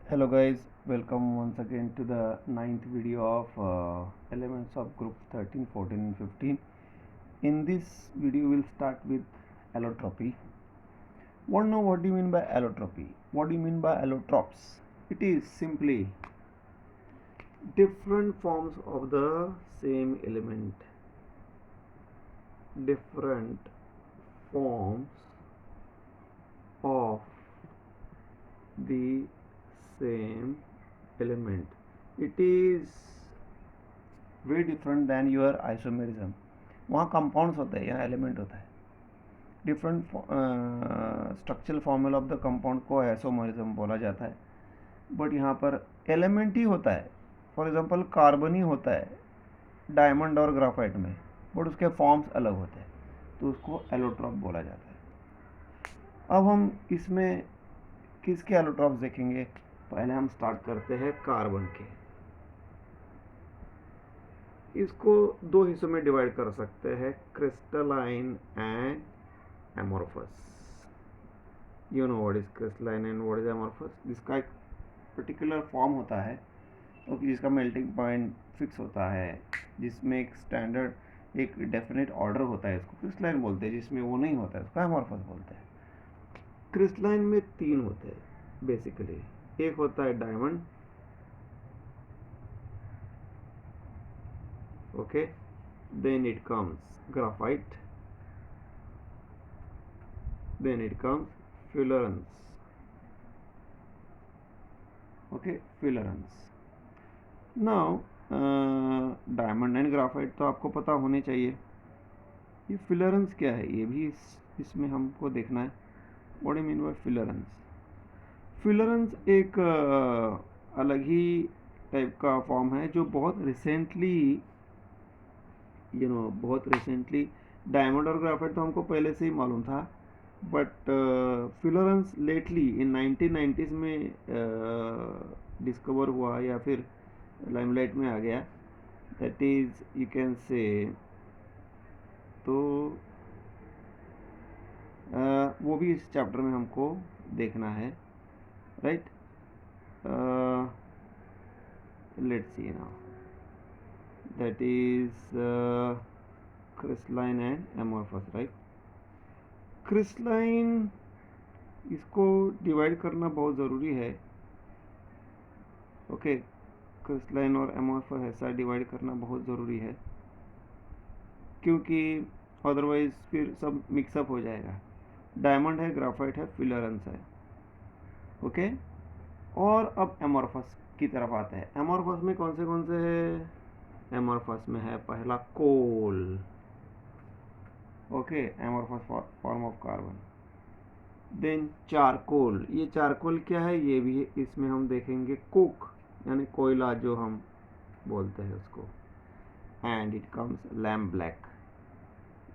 Hello guys, welcome once again to the ninth video of elements of group 13, 14 and 15. In this video we'll start with allotropy. Want to know what do you mean by allotropy? What do you mean by allotropes? It is simply different forms of the same element. Different forms of the same element. It is way different than your isomerism. वहाँ compounds होते हैं, यहाँ element होता है. Different structural formula of the compound को isomerism बोला जाता है, बट यहाँ पर एलिमेंट ही होता है. फॉर एग्जांपल कार्बन ही होता है डायमंड और ग्राफाइट में, बट उसके फॉर्म्स अलग होते हैं, तो उसको एलोट्रॉप बोला जाता है. अब हम इसमें किसके एलोट्रॉप्स देखेंगे? पहले हम स्टार्ट करते हैं कार्बन के. इसको दो हिस्सों में डिवाइड कर सकते हैं, crystalline and amorphous. You know what is crystalline and what is amorphous. जिसका एक पर्टिकुलर फॉर्म होता है, ओके, जिसका मेल्टिंग पॉइंट फिक्स होता है, जिसमें एक स्टैंडर्ड एक डेफिनेट ऑर्डर होता है, इसको क्रिस्टलाइन बोलते हैं. जिसमें वो नहीं होता है उसको एमोर्फस बोलते हैं. क्रिस्टलाइन में तीन होते हैं बेसिकली. एक होता है diamond, okay, then it comes graphite, then it comes fullerenes. Okay, fullerenes. Now diamond and graphite तो आपको पता होने चाहिए. ये fullerenes क्या है, ये भी इसमें हमको देखना है. What do mean by fullerenes? fullerenes एक अलग ही टाइप का फॉर्म है जो बहुत रिसेंटली बहुत रिसेंटली, डायमंड और ग्राफाइट तो हमको पहले से ही मालूम था, but fullerenes lately in 1990s में डिस्कवर हुआ या फिर लाइमलाइट में आ गया. That is you can say, तो वो भी इस चैप्टर में हमको देखना है, right. Let's see now, that is crystalline and amorphous, right. crystalline इसको डिवाइड करना बहुत ज़रूरी है. ओके, क्रिस्टलाइन और एमोर्फस ऐसा डिवाइड करना बहुत ज़रूरी है, क्योंकि अदरवाइज फिर सब मिक्सअप हो जाएगा. डायमंड है, ग्राफाइट है, fullerenes है. ओके, और अब एमोर्फस की तरफ आते हैं. एमोर्फस में कौन से है? एमोर्फस में है पहला coal. Okay, amorphous form of carbon. Then charcoal. ये चारकोल क्या है? ये भी इसमें हम देखेंगे कोक, यानी कोयला जो हम बोलते हैं उसको. And it comes lamp black.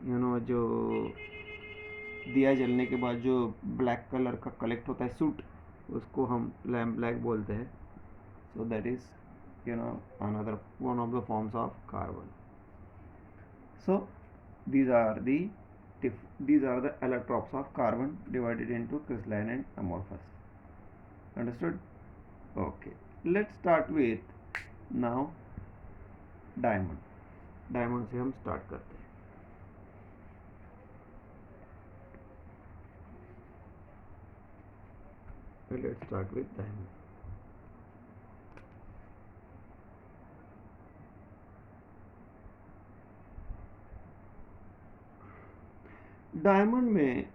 जो दिया जलने के बाद जो ब्लैक कलर का कलेक्ट होता है सूट, उसको हम लैम्प ब्लैक बोलते हैं. So that is another one of the forms of carbon. So these are the allotropes of carbon divided into crystalline and amorphous. Understood? Okay, let's start with now diamond. Diamond से हम start करते हैं. Let's start with diamond. Diamond में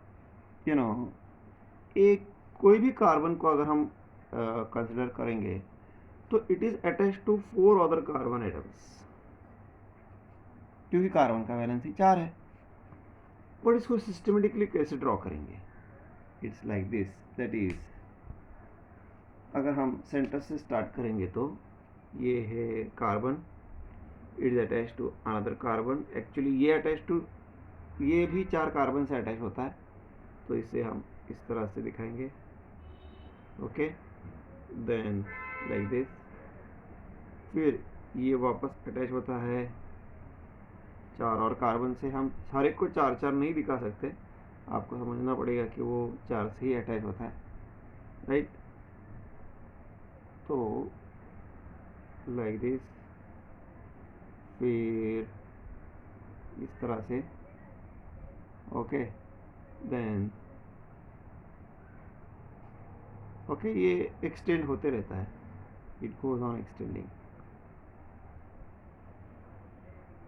एक कोई भी carbon को अगर हम कंसिडर करेंगे तो it is attach to 4 other carbon atoms, क्योंकि कार्बन का वैलेंसी 4 है. बट इसको सिस्टमेटिकली कैसे ड्रॉ करेंगे? It's like this. That is, अगर हम सेंटर से स्टार्ट करेंगे तो ये है carbon, it is attach to another carbon. Actually ये अटैच टू, ये भी 4 कार्बन से अटैच होता है, तो इसे हम इस तरह से दिखाएंगे. Okay, then like this. फिर ये वापस अटैच होता है 4 और कार्बन से. हम हर एक को 4 नहीं दिखा सकते, आपको समझना पड़ेगा कि वो 4 से ही अटैच होता है, राइट. तो लाइक दिस, फिर इस तरह से, ओके, देन ओके, ये एक्सटेंड होते रहता है, इट गोज ऑन एक्सटेंडिंग,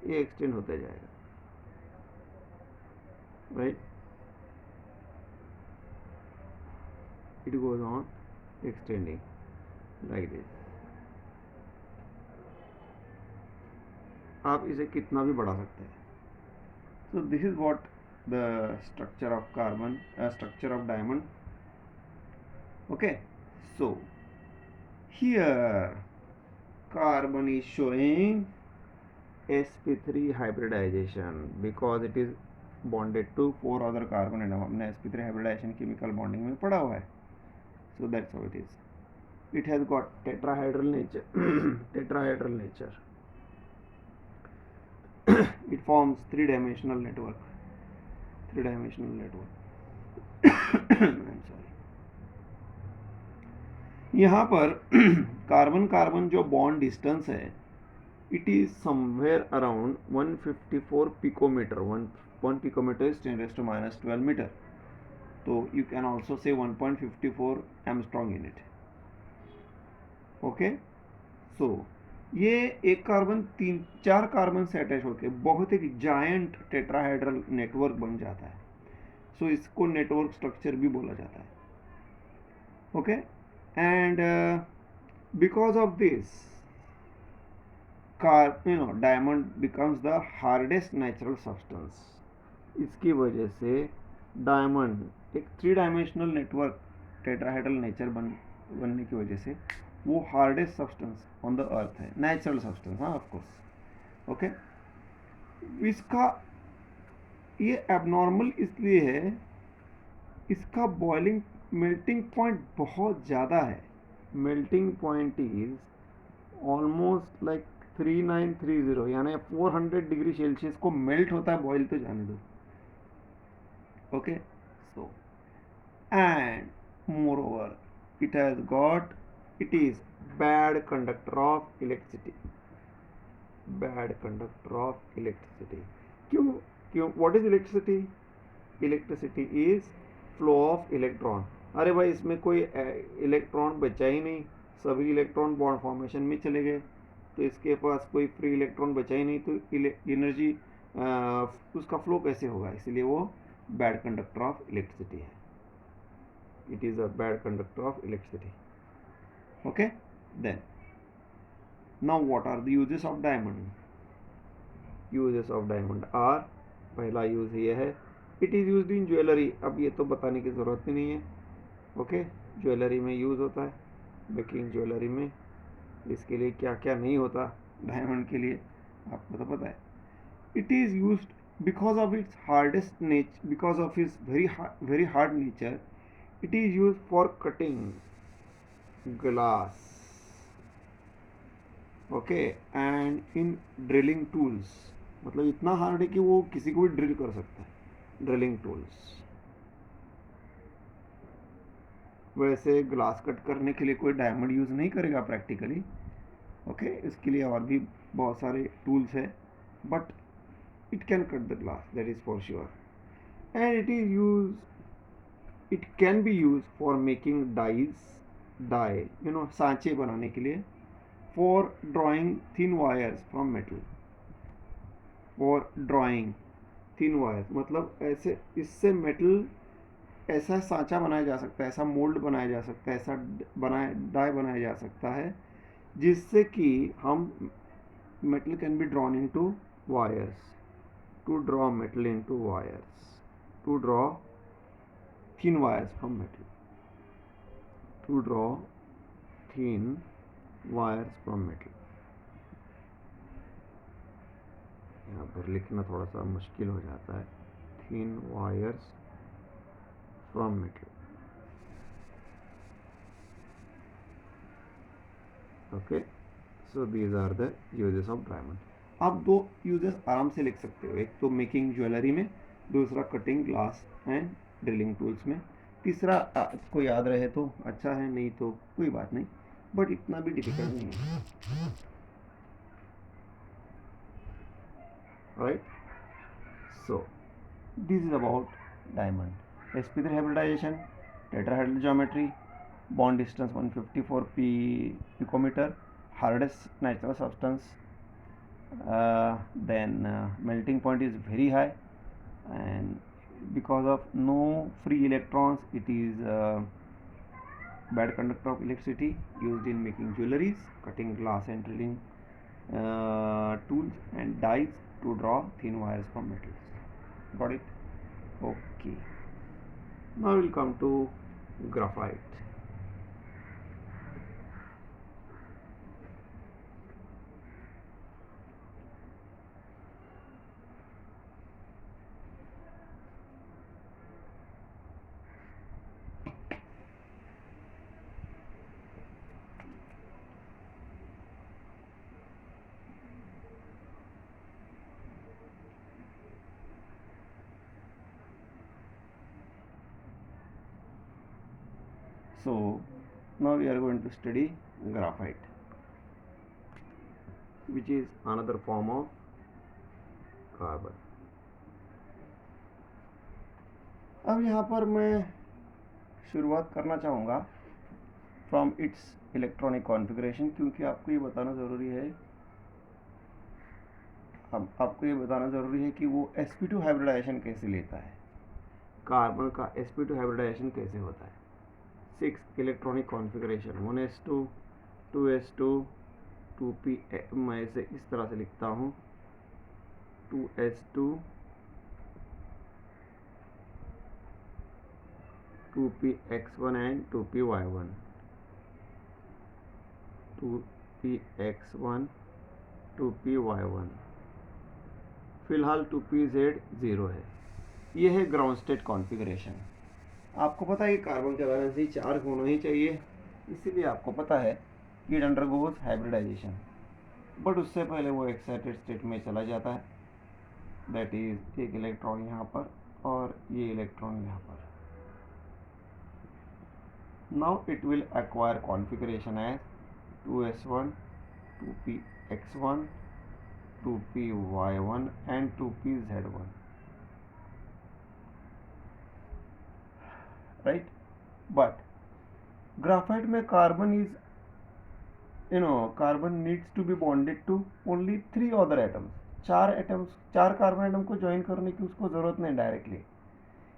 ये एक्सटेंड होते जाएगा, right, it goes on extending like this. आप इसे कितना भी बढ़ा सकते हैं। So this is what the structure of carbon, structure of diamond, okay. So here carbon is showing sp3 hybridization because it is bonded to 4 other carbon atom. हमने sp3 hybridization chemical bonding में पढ़ा हुआ है. So that's how it is. It has got tetrahedral nature. Tetrahedral nature. It forms three-dimensional network. Three-dimensional network. I'm sorry. यहाँ पर carbon carbon जो bond distance है, it is somewhere around 154 picometre. 1 picometre is 10⁻⁻12 metre. तो you can also say 1.54 angstrom in it. Okay, so ये एक carbon 3-4 carbon से attach होकर बहुत एक जायंट टेट्राहेड्रल नेटवर्क बन जाता है. सो इसको नेटवर्क स्ट्रक्चर भी बोला जाता है. Okay, and because of this diamond becomes the hardest natural substance. इसकी वजह से डायमंड एक 3-dimensional नेटवर्क टेट्राहेड्रल नेचर बनने की वजह से वो hardest substance on the earth है, नेचुरल सब्सटेंस. हाँ, ऑफ कोर्स. ओके, इसका ये एबनॉर्मल इसलिए है, इसका बॉइलिंग मेल्टिंग पॉइंट बहुत ज़्यादा है. Melting point is almost like 3930, यानी 400 डिग्री सेल्सियस को मेल्ट होता है. बॉइल तो जाने दो. Okay, so and moreover it is bad conductor of electricity. Bad conductor of electricity. क्यों what is electricity? Electricity is flow of electron. अरे भाई, इसमें कोई इलेक्ट्रॉन बचा ही नहीं, सभी इलेक्ट्रॉन बॉन्ड फॉर्मेशन में चले गए, तो इसके पास कोई फ्री इलेक्ट्रॉन बचा ही नहीं, तो एनर्जी उसका फ्लो कैसे होगा? इसलिए वो बैड कंडक्टर ऑफ इलेक्ट्रिसिटी है. It is a bad conductor of electricity. Okay, then now what are the uses of diamond? Uses of diamond are, पहला यूज ये है, it is used in jewellery. अब ये तो बताने की ज़रूरत ही नहीं है. ओके, ज्वेलरी में यूज़ होता है, बेकिंग ज्वेलरी में. इसके लिए क्या क्या नहीं होता डायमंड के लिए, आपको तो पता है. It is used because of its hardest nature, because of its very hard nature. It is used for cutting glass. Okay, and in drilling tools. मतलब इतना हार्ड है कि वो किसी को भी ड्रिल कर सकता है. Drilling tools. वैसे ग्लास कट करने के लिए कोई डायमंड यूज़ नहीं करेगा प्रैक्टिकली. ओके, इसके लिए और भी बहुत सारे टूल्स है, but it can cut the glass, that is for sure. And it can be use for making die, सांचे बनाने के लिए. For drawing thin wires from metal. For drawing thin wires मतलब ऐसे, इससे मेटल ऐसा सांचा बनाया जा सकता है, ऐसा मोल्ड बनाया जा सकता है, ऐसा डाई बनाया जा सकता है, जिससे कि हम metal can be drawn into wires. To draw metal into wires, to draw thin wires from metal, to draw thin wires from metal. यहाँ पर लिखना थोड़ा सा मुश्किल हो जाता है. Thin wires from metal. Okay, so these are the uses of diamond. आप दो यूजेस आराम से लिख सकते हो. एक तो मेकिंग ज्वेलरी में, दूसरा cutting glass and drilling tools में. तीसरा आपको याद रहे तो अच्छा है, नहीं तो कोई बात नहीं. बट इतना भी डिफिकल्ट नहीं है, right. So this is about diamond. sp3 hybridization, tetrahedral geometry, bond distance 154 picometer, hardest natural substance, then melting point is very high, and because of no free electrons it is bad conductor of electricity, used in making jewelries, cutting glass and drilling tools and dies to draw thin wires from metals. Got it? Okay. Now we'll come to graphite. So now we are going to study graphite, which is another form of carbon. अब यहाँ पर मैं शुरुआत करना चाहूँगा from its electronic configuration, क्योंकि आपको ये बताना ज़रूरी है, आपको ये बताना ज़रूरी है कि वो sp2 हाइब्रिडाइजेशन कैसे लेता है, कार्बन का sp2 हाइब्रिडाइजेशन कैसे होता है. 6 electronic configuration, 1s2 2s2 2p, मैं इसे इस तरह से लिखता हूँ 2s2 2px1 and 2py1, 2px1 2py1. फिलहाल 2pz 0 है. ये है ग्राउंड स्टेट कॉन्फ़िगरेशन. आपको पता है कि कार्बन का बैलेंस ही 4 होना ही चाहिए, इसीलिए आपको पता है कि इट अंडरगोज हाइब्रिडाइजेशन, बट उससे पहले वो एक्साइटेड स्टेट में चला जाता है, दैट इज एक इलेक्ट्रॉन यहाँ पर और ये इलेक्ट्रॉन यहाँ पर. Now it will acquire configuration as 2s1 2px1 2py1 and 2pz1, right? But graphite में carbon is, carbon needs to be bonded to only 3 other atoms. 4 carbon atom को join करने की उसको ज़रूरत नहीं डायरेक्टली,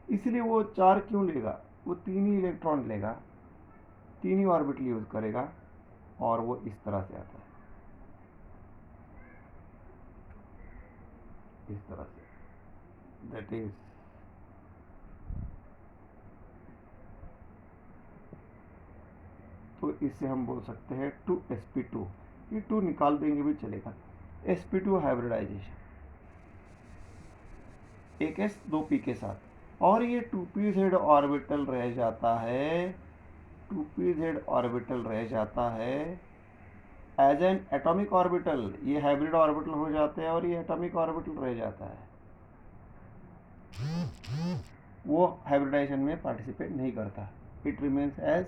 इसलिए वो 4 क्यों लेगा, वो 3 ही इलेक्ट्रॉन लेगा, 3 ही ऑर्बिटल यूज करेगा, और वो इस तरह से आता है, इस तरह से, दैट इज तो इससे हम बोल सकते हैं 2sp2. ये 2 निकाल देंगे भी चलेगा. sp2 हाइब्रिडाइजेशन, एक s 2 p के साथ, और ये 2pz ऑर्बिटल रह जाता है, 2pz ऑर्बिटल रह जाता है एज एन एटॉमिक ऑर्बिटल. ये हाइब्रिड ऑर्बिटल हो जाते हैं और ये एटॉमिक ऑर्बिटल रह जाता है, वो हाइब्रिडाइजेशन में पार्टिसिपेट नहीं करता, it remains as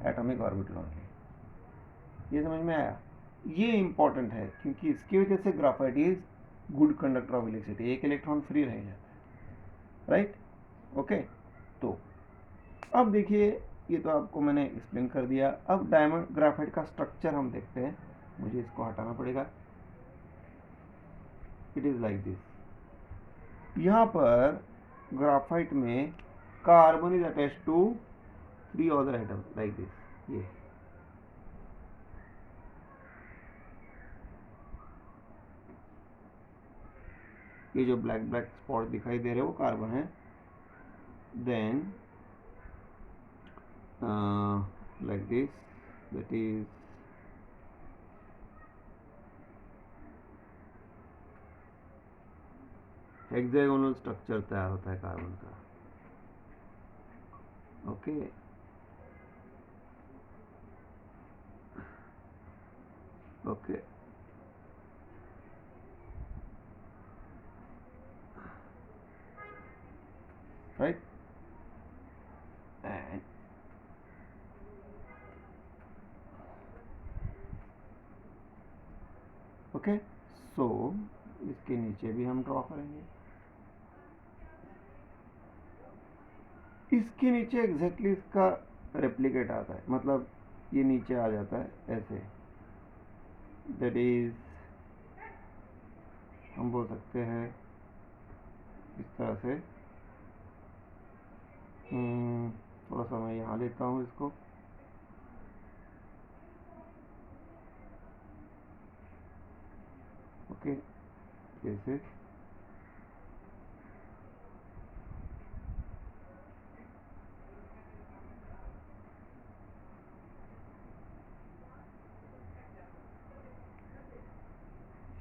atomic orbital only. ये समझ में आया? ये इंपॉर्टेंट है क्योंकि इसकी वजह से graphite is good conductor of electricity, एक इलेक्ट्रॉन फ्री रह जाता है, राइट? ओके. तो अब देखिए, ये तो आपको मैंने एक्सप्लेन कर दिया. अब डायमंड ग्राफाइट का स्ट्रक्चर हम देखते हैं. मुझे इसको हटाना पड़ेगा. It is like this. यहाँ पर ग्राफाइट में carbon is attached to 3 other atoms like this. ये जो ब्लैक ब्लैक स्पॉट दिखाई दे रहे हैं वो कार्बन है. Then like this, that is hexagonal structure तैयार होता है कार्बन का. Okay. Okay. Right. And okay, so इसके नीचे भी हम ड्रॉ करेंगे। इसके नीचे एग्जैक्टली इसका रेप्लिकेट आता है, मतलब ये नीचे आ जाता है ऐसे, दैट इज हम बोल सकते हैं इस तरह से। थोड़ा सा मैं यहाँ लेता हूँ इसको, ओके, जैसे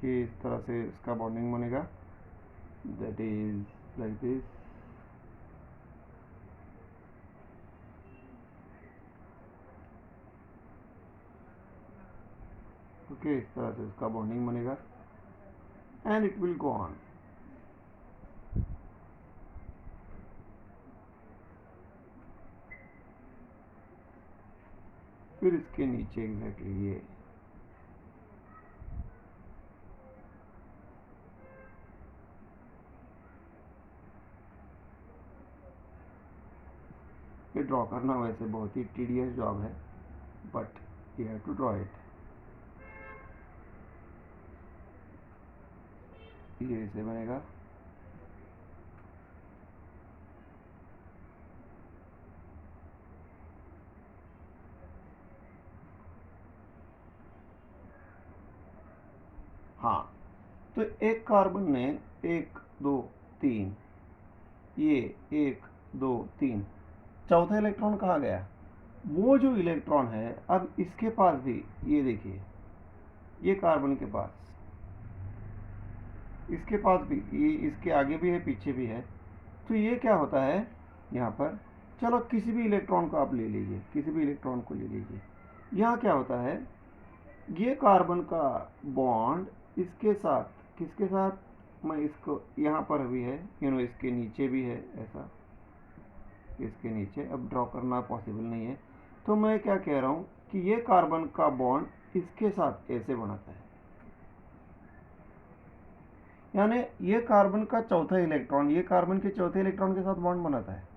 ये इस तरह से इसका बॉन्डिंग बनेगा, that is like this. Okay, इस तरह से इसका बॉन्डिंग बनेगा and it will go on. फिर इसके नीचे एग्जैक्टली ये ड्रॉ करना वैसे बहुत ही टीडियस जॉब है, but you have to draw it. ये ऐसे बनेगा, हाँ। तो एक कार्बन ने 1 2 3, ये 1 2 3, चौथा इलेक्ट्रॉन कहाँ गया? वो जो इलेक्ट्रॉन है अब इसके पास भी, ये देखिए, ये कार्बन के पास, इसके पास भी, ये इसके आगे भी है पीछे भी है। तो ये क्या होता है यहाँ पर, चलो किसी भी इलेक्ट्रॉन को आप ले लीजिए, किसी भी इलेक्ट्रॉन को ले लीजिए। यहाँ क्या होता है, ये कार्बन का बॉन्ड इसके साथ, किसके साथ, मैं इसको यहाँ पर भी है, इसके नीचे भी है ऐसा, इसके नीचे अब ड्रॉ करना पॉसिबल नहीं है। तो मैं क्या कह रहा हूँ कि ये कार्बन का बॉन्ड इसके साथ ऐसे बनाता है, यानी ये कार्बन का चौथा इलेक्ट्रॉन ये कार्बन के चौथे इलेक्ट्रॉन के साथ बॉन्ड बनाता है,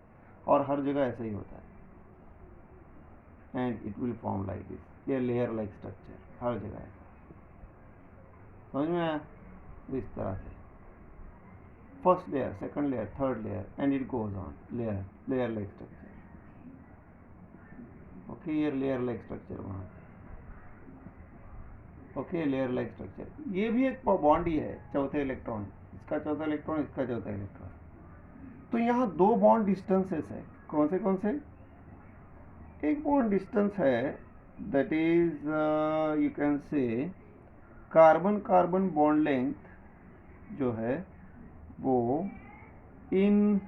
और हर जगह ऐसा ही होता है, and it will form like this, ये लेयर लाइक स्ट्रक्चर हर जगह ऐसा। समझ में आया? इस तरह से first layer, second layer, third layer, and it goes on, layer like structure. Okay, ये लेयर लाइक स्ट्रक्चर बनाता है। ओके, लेयर लाइक स्ट्रक्चर, ये भी एक बॉन्ड ही है, चौथे इलेक्ट्रॉन, इसका चौथा इलेक्ट्रॉन, इसका चौथा इलेक्ट्रॉन। तो यहाँ 2 बॉन्ड डिस्टेंसेस है, कौन से? एक बॉन्ड डिस्टेंस है, that is you can say carbon carbon bond length जो है वो इन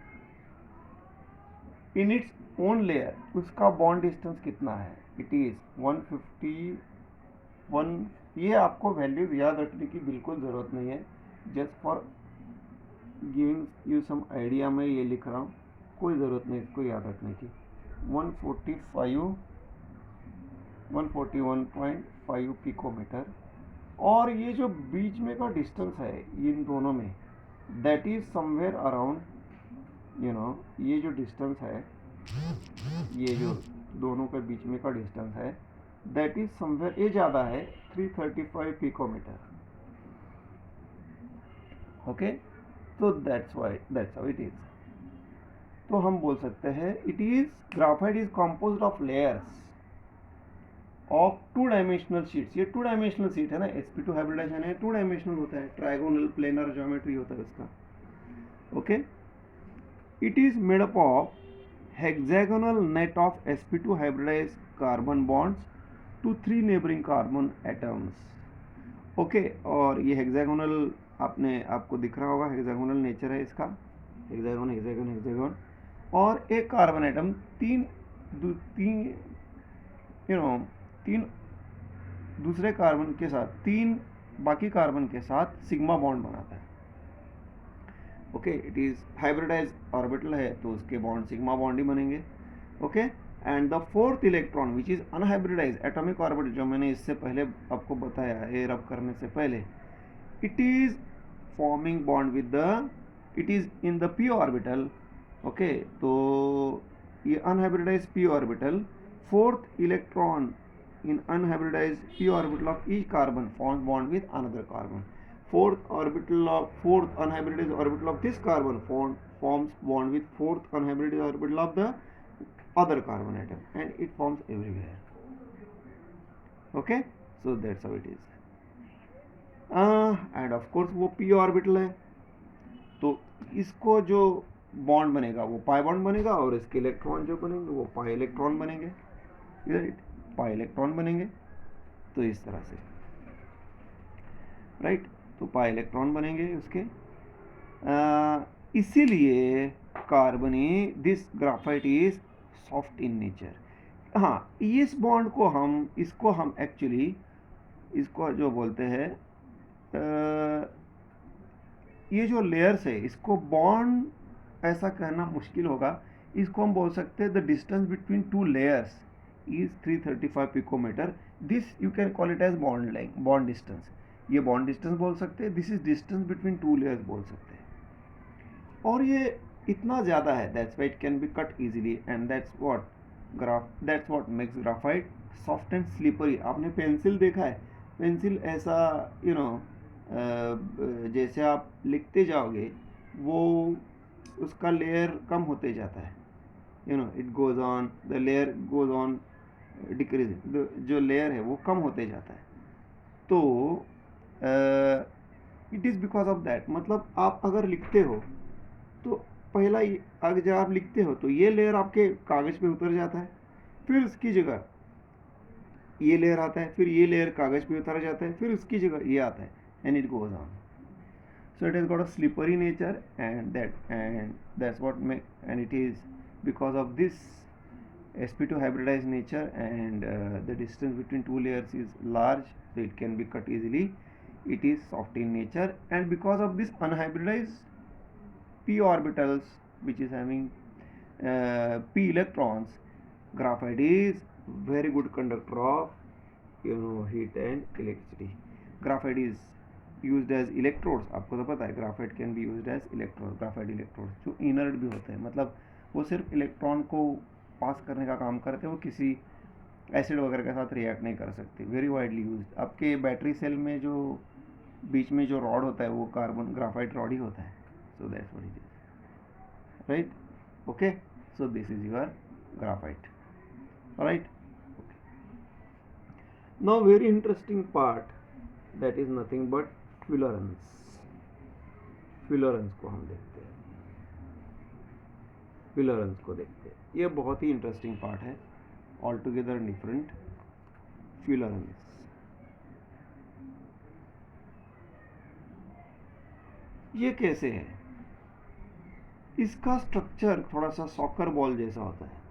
इट्स ओन लेयर, उसका बॉन्ड डिस्टेंस कितना है, इट इज 151। ये आपको वैल्यूज याद रखने की बिल्कुल ज़रूरत नहीं है, just for giving you some idea मैं ये लिख रहा हूँ, कोई ज़रूरत नहीं इसको याद रखने की। 141.5 पिकोमीटर, और ये जो बीच में का डिस्टेंस है इन दोनों में, दैट इज समवेयर अराउंड, ये जो डिस्टेंस है, ये जो दोनों के बीच में का डिस्टेंस है, दैट इज समवेयर, ये ज़्यादा है, 335 पिकोमीटर। ओके, तो दैट्स हाउ इट इज। तो हम बोल सकते हैं it is, graphite is composed of layers of 2 dimensional sheets. ये 2 डायमेंशनल शीट है ना, sp2 हाइब्रिडाइजेशन है, 2 डायमेंशनल होता है, ट्राइगोनल प्लेनर ज्योमेट्री होता है उसका। Okay, it is made up of hexagonal net of sp2 hybridised carbon bonds to 3 neighbouring carbon atoms. Okay, और ये हेक्सागोनल आपको दिख रहा होगा, हेक्सागोनल नेचर है इसका, हेक्सागोन, और एक कार्बन एटम तीन दूसरे कार्बन के साथ, 3 बाकी कार्बन के साथ सिग्मा बॉन्ड बनाता है। Okay, it is hybridise orbital है तो उसके बॉन्ड सिग्मा बॉन्ड ही बनेंगे। Okay, and the 4th electron which is unhybridise atomic orbital, जो मैंने इससे पहले आपको बताया है रब करने से पहले, it is forming bond with the, it is in the p orbital. Okay, तो ये unhybridised p orbital, fourth electron in unhybridized p orbital of each carbon forms bond with another carbon. Fourth unhybridized orbital of this carbon forms bond with fourth unhybridized orbital of the other carbon atom, and it forms everywhere. Okay, so that's how it is. And of course वो p orbital है, तो इसको जो bond बनेगा वो pi bond बनेगा, और इसके इलेक्ट्रॉन जो बनेंगे वो पाई इलेक्ट्रॉन बनेंगे, राइट, पाई इलेक्ट्रॉन बनेंगे। तो इस तरह से, राइट, तो पाई इलेक्ट्रॉन बनेंगे उसके। इसीलिए कार्बनी this graphite is soft in nature. हाँ, इस बॉन्ड को हम, इसको हम एक्चुअली इसको जो बोलते हैं, ये जो लेयर्स है इसको बॉन्ड ऐसा कहना मुश्किल होगा, इसको हम बोल सकते हैं the distance between two layers is 335 picometre. This you can call it as bond line, bond distance, ये बॉन्ड डिस्टेंस बोल सकते हैं, this is distance between two layers बोल सकते हैं। और ये इतना ज़्यादा है, that's why it can be cut easily, and that's what makes graphite soft and slippery. आपने पेंसिल देखा है, पेंसिल ऐसा यू नो जैसे आप लिखते जाओगे वो उसका लेयर कम होते जाता है, you know, it goes on, the layer goes on decreasing, जो लेयर है वो कम होते जाता है। तो it is because of that. मतलब आप अगर लिखते हो तो पहला अगर जब आप लिखते हो तो ये लेयर आपके कागज़ पे उतर जाता है, फिर उसकी जगह ये लेयर आता है, फिर ये लेयर कागज़ पे उतर जाता है, फिर उसकी जगह ये आता है, and it goes on. So it has got a slippery nature, and that's what and it is because of this sp2 hybridized nature, and the distance between two layers is large, so it can be cut easily. It is soft in nature, and because of this unhybridized p orbitals which is having p electrons, graphite is very good conductor of heat and electricity. Graphite is used as electrodes, आपको तो पता है graphite can be used as electrode, graphite electrodes जो inert भी होते हैं, मतलब वो सिर्फ इलेक्ट्रॉन को पास करने का काम करते हैं, वो किसी एसिड वगैरह के साथ रिएक्ट नहीं कर सकते। Very widely used. आपके बैटरी सेल में जो बीच में जो रॉड होता है वो कार्बन ग्राफाइट रॉड ही होता है। So that's what it is, right, okay. So this is your graphite, right. Now very interesting part, that is nothing but fullerenes. Fullerenes को हम देखते हैं, फ्यूलरेंस को देखते हैं। ये बहुत ही इंटरेस्टिंग पार्ट है, ऑल टुगेदर डिफरेंट। फ्यूलरेंस, ये कैसे है? इसका स्ट्रक्चर थोड़ा सा सॉकर बॉल जैसा होता है,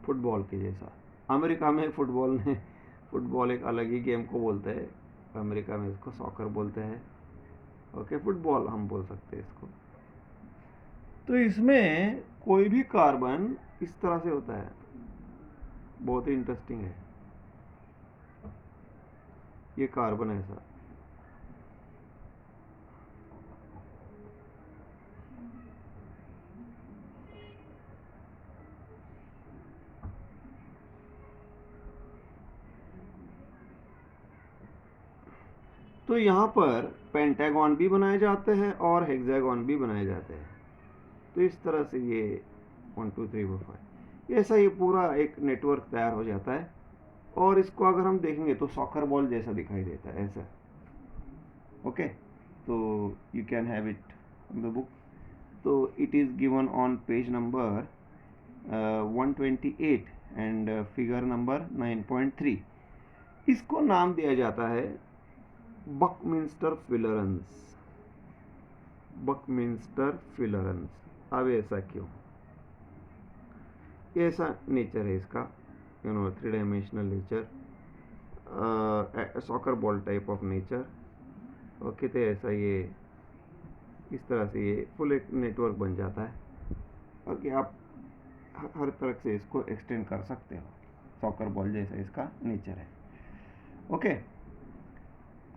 फुटबॉल के जैसा। अमेरिका में फुटबॉल एक अलग ही गेम को बोलते हैं, अमेरिका में इसको सॉकर बोलते हैं, ओके, फुटबॉल हम बोल सकते हैं इसको। तो इसमें कोई भी कार्बन इस तरह से होता है, बहुत ही इंटरेस्टिंग है ये कार्बन ऐसा। तो यहाँ पर पेंटागन भी बनाए जाते हैं और हेक्सागन भी बनाए जाते हैं। तो इस तरह से ये 1 2 3 4 5 ऐसा ये पूरा एक नेटवर्क तैयार हो जाता है, और इसको अगर हम देखेंगे तो सॉकर बॉल जैसा दिखाई देता है ऐसा, ओके। तो you can have it in the book. तो it is given on page number 128 and figure number 9.3। इसको नाम दिया जाता है बकमिंस्टर फ्यूलरेंस, बकमिंस्टर फ्यूलरेंस। अब ऐसा क्यों? ऐसा नेचर है इसका, 3 dimensional nature, soccer ball type of nature, okay. तो ऐसा ये इस तरह से ये फुल एक नेटवर्क बन जाता है, ओके। आप हर तरह से इसको एक्सटेंड कर सकते हो, सॉकर बॉल जैसा इसका नेचर है, ओके।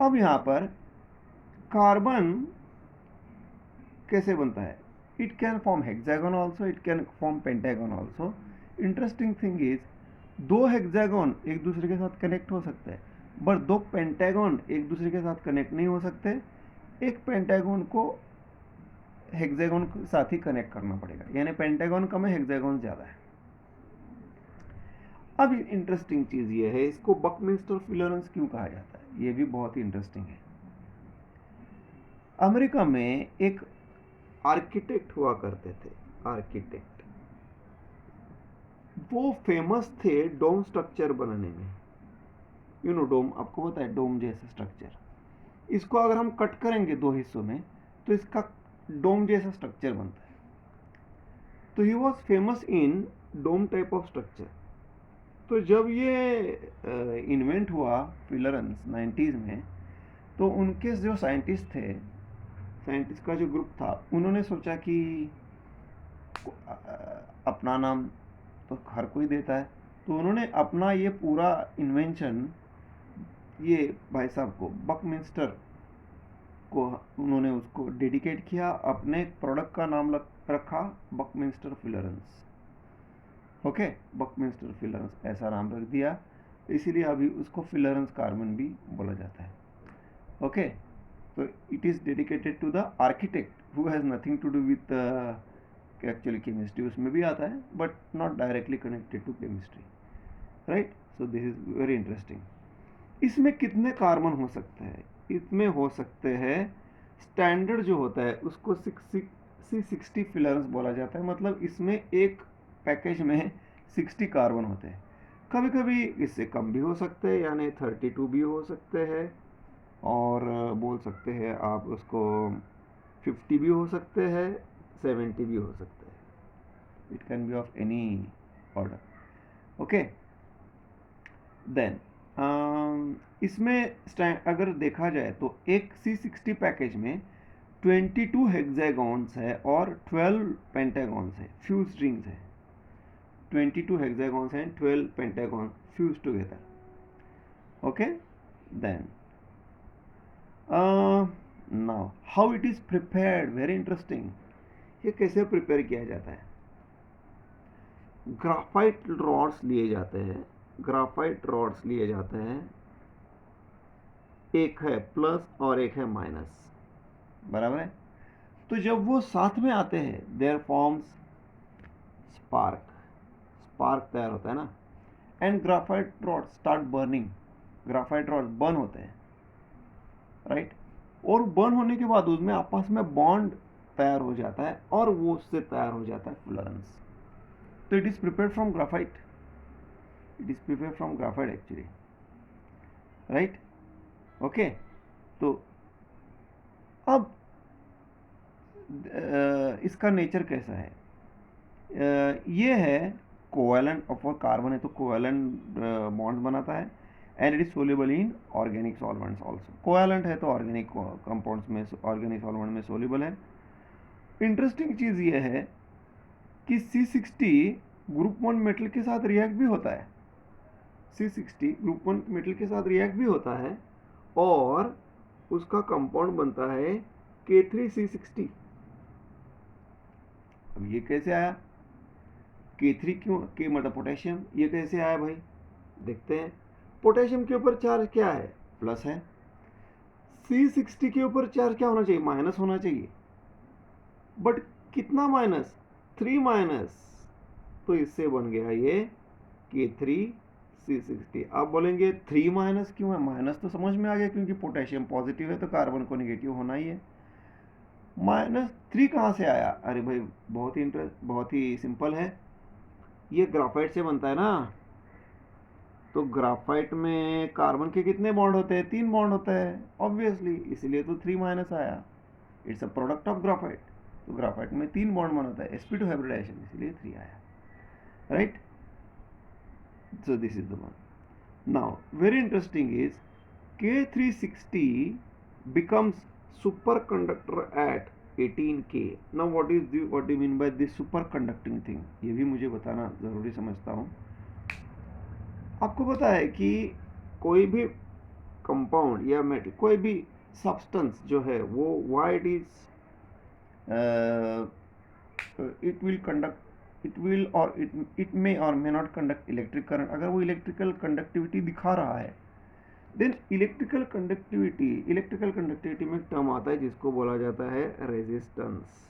अब यहाँ पर कार्बन कैसे बनता है? It can form hexagon also, it can form pentagon also. Interesting thing is, दो हेक्सागन एक दूसरे के साथ कनेक्ट हो सकते हैं, बट दो पेंटागन एक दूसरे के साथ कनेक्ट नहीं हो सकते. एक पेंटागन को हेक्सागन के साथ ही कनेक्ट करना पड़ेगा, यानी पेंटागन कम है, हेक्सागन ज़्यादा है. अब इंटरेस्टिंग चीज़ ये है, इसको बकमिंस्टर फिलरेंस क्यों कहा जाता है? ये भी बहुत ही इंटरेस्टिंग है. अमेरिका में एक आर्किटेक्ट हुआ करते थे, आर्किटेक्ट. वो फेमस थे डोम स्ट्रक्चर बनाने में. यू नो डोम, आपको पता है डोम जैसा स्ट्रक्चर. इसको अगर हम कट करेंगे दो हिस्सों में तो इसका डोम जैसा स्ट्रक्चर बनता है. तो he was famous in dome type of structure. तो जब ये इन्वेंट हुआ फिलरेंस 90s में, तो उनके जो साइंटिस्ट थे, साइंटिस्ट का जो ग्रुप था, उन्होंने सोचा कि अपना नाम तो हर कोई देता है, तो उन्होंने अपना ये पूरा इन्वेंशन ये भाई साहब को, बकमिंस्टर को, उन्होंने उसको डेडिकेट किया. अपने प्रोडक्ट का नाम रखा बकमिंस्टर फिलरेंस. ओके, बकमिंस्टर फिलरेंस ऐसा नाम रख दिया. इसीलिए अभी उसको फिलरेंस कार्बन भी बोला जाता है. ओके, तो it is dedicated to the architect who has nothing to do with actually chemistry. उसमें भी आता है but not directly connected to chemistry, right. So this is very interesting. इसमें कितने कार्बन हो सकते हैं? इसमें हो सकते हैं, स्टैंडर्ड जो होता है उसको C60 फिलरेंस बोला जाता है. मतलब इसमें एक पैकेज में 60 कार्बन होते हैं. कभी कभी इससे कम भी हो सकते हैं, यानी 32 भी हो सकते हैं, और बोल सकते हैं आप उसको 50 भी हो सकते हैं, 70 भी हो सकते हैं. It can be of any order. Okay, then इसमें अगर देखा जाए तो एक C60 पैकेज में 22 हेक्सागॉन्स है और 12 पेंटागॉन्स है, फ्यूज रिंग्स है. 22 हेक्सागॉन्स हैं, 12 pentagon fuse together. Okay, then now how it is prepared, very interesting. ये कैसे प्रिपेयर किया जाता है? ग्राफाइट रॉड्स लिए जाते हैं, ग्राफाइट रॉड्स लिए जाते हैं. एक है प्लस और एक है माइनस, बराबर है. तो जब वो साथ में आते हैं, देयर फॉर्म्स स्पार्क, स्पार्क तैयार होता है ना. And graphite rod start burning, graphite rod burn होते हैं, राइट. और बर्न होने के बाद उसमें आपस में बॉन्ड तैयार हो जाता है और वो उससे तैयार हो जाता है फ्लोरेंस. तो it is prepared from graphite, it is prepared from graphite actually, right. Okay, तो अब इसका नेचर कैसा है? ये है कोवैलेंट ऑफ कार्बन है, तो कोवैलेंट बॉन्ड्स बनाता है. And it is soluble in organic solvents also. Covalent है तो ऑर्गेनिक कंपाउंड्स में, ऑर्गेनिक सॉल्वेंट में सोल्यूबल है. इंटरेस्टिंग चीज़ ये है कि C60 ग्रुप 1 मेटल के साथ रिएक्ट भी होता है. C60 ग्रुप 1 मेटल के साथ रिएक्ट भी होता है और उसका कंपाउंड बनता है K3C60. अब ये कैसे आया? K3 क्यों, के मतलब पोटेशियम, ये कैसे आया भाई? देखते हैं. पोटेशियम के ऊपर चार्ज क्या है? प्लस है. C60 के ऊपर चार्ज क्या होना चाहिए? माइनस होना चाहिए. बट कितना माइनस? 3 माइनस. तो इससे बन गया ये K3C60. आप बोलेंगे 3 माइनस क्यों है? माइनस तो समझ में आ गया, क्योंकि पोटेशियम पॉजिटिव है तो कार्बन को नेगेटिव होना ही है. -3 कहाँ से आया? अरे भाई बहुत ही सिंपल है. ये ग्राफाइट से बनता है ना, तो ग्राफाइट में कार्बन के कितने बॉन्ड होते हैं? 3 बॉन्ड होते हैं ऑब्वियसली, इसलिए तो 3 माइनस आया. It's a product of graphite, तो ग्राफाइट में 3 बॉन्ड बनता है, sp2 हाइब्रिडाइजेशन, इसलिए 3 आया, right. So this is the one. Now very interesting is K360 becomes superconductor at 18K. Now what do you mean by this superconducting thing? ये भी मुझे बताना ज़रूरी समझता हूँ. आपको पता है कि कोई भी कंपाउंड या मेटेरियल, कोई भी सब्सटेंस जो है वो why it is it will conduct, it will और इट मे और may not conduct electric current, अगर वो इलेक्ट्रिकल कंडक्टिविटी दिखा रहा है, देन इलेक्ट्रिकल कंडक्टिविटी में एक टर्म आता है जिसको बोला जाता है resistance.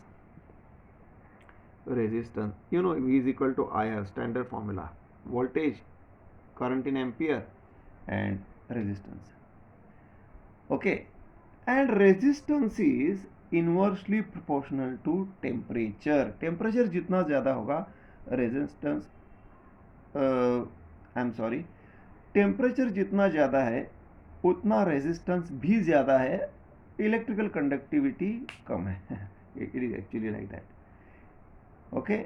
Resistance, you know, V is equal to IR, standard formula, voltage, current in ampere and resistance. Okay, and resistance is inversely proportional to temperature. temperature जितना ज़्यादा होगा resistance, I'm sorry, temperature जितना ज़्यादा है उतना resistance भी ज़्यादा है, electrical conductivity कम है. It is actually like that. Okay,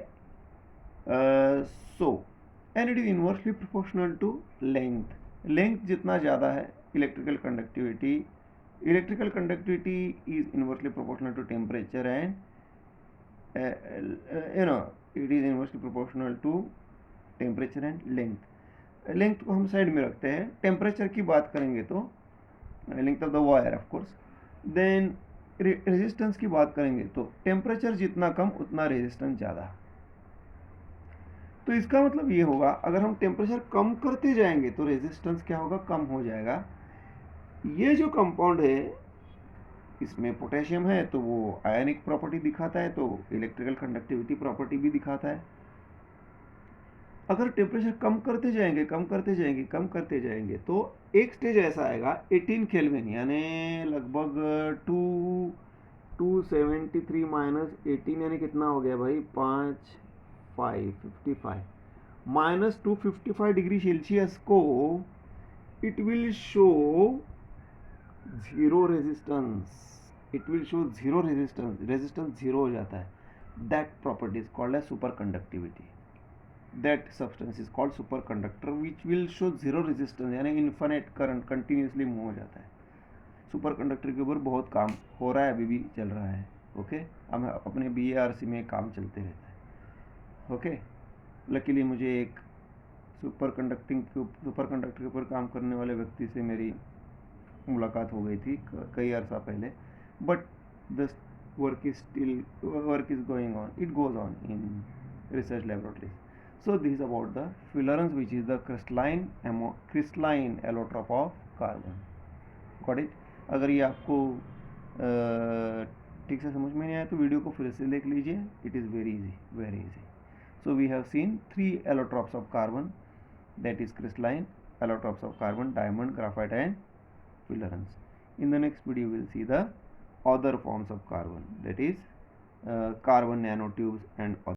so and it is inversely proportional to length. length जितना ज़्यादा है electrical conductivity is inversely proportional to temperature and you know, it is inversely proportional to temperature and length. length को हम side में रखते हैं, temperature की बात करेंगे तो length of the wire of course, then resistance की बात करेंगे तो टेम्परेचर जितना कम उतना रेजिस्टेंस ज़्यादा। तो इसका मतलब ये होगा अगर हम टेम्परेचर कम करते जाएंगे तो रेजिस्टेंस क्या होगा, कम हो जाएगा। ये जो कंपाउंड है इसमें पोटेशियम है तो वो आयनिक प्रॉपर्टी दिखाता है, तो इलेक्ट्रिकल कंडक्टिविटी प्रॉपर्टी भी दिखाता है। अगर टेम्परेचर कम करते जाएंगे तो एक स्टेज ऐसा आएगा 18 केल्विन, यानी लगभग 273 माइनस 18 यानी कितना हो गया भाई, 55 माइनस 255 डिग्री सेल्सियस को it will show zero resistance zero हो जाता है। That property is called as super conductivity. That substance is called super conductor which will show zero resistance, यानी इन्फिनिट करंट कंटिन्यूसली मूव हो जाता है। Super conductor के ऊपर बहुत काम हो रहा है, अभी भी चल रहा है। ओके, हम अपने BARC में काम चलते रहता है। ओके, लकीली मुझे एक सुपर कंडक्टर के ऊपर काम करने वाले व्यक्ति से मेरी मुलाकात हो गई थी कई अर्सा पहले, but the work is going on, it goes on in research laboratory. So this is about the fullerenes, which is the crystalline allotrope of carbon. Got it? अगर ये आपको ठीक से समझ में नहीं आया तो वीडियो को फिर से देख लीजिए, it is very easy. So we have seen 3 allotropes of carbon, that is crystalline, allotropes of carbon, diamond, graphite and fullerenes. In the next video we will see the other forms of carbon, that is carbon nanotubes and other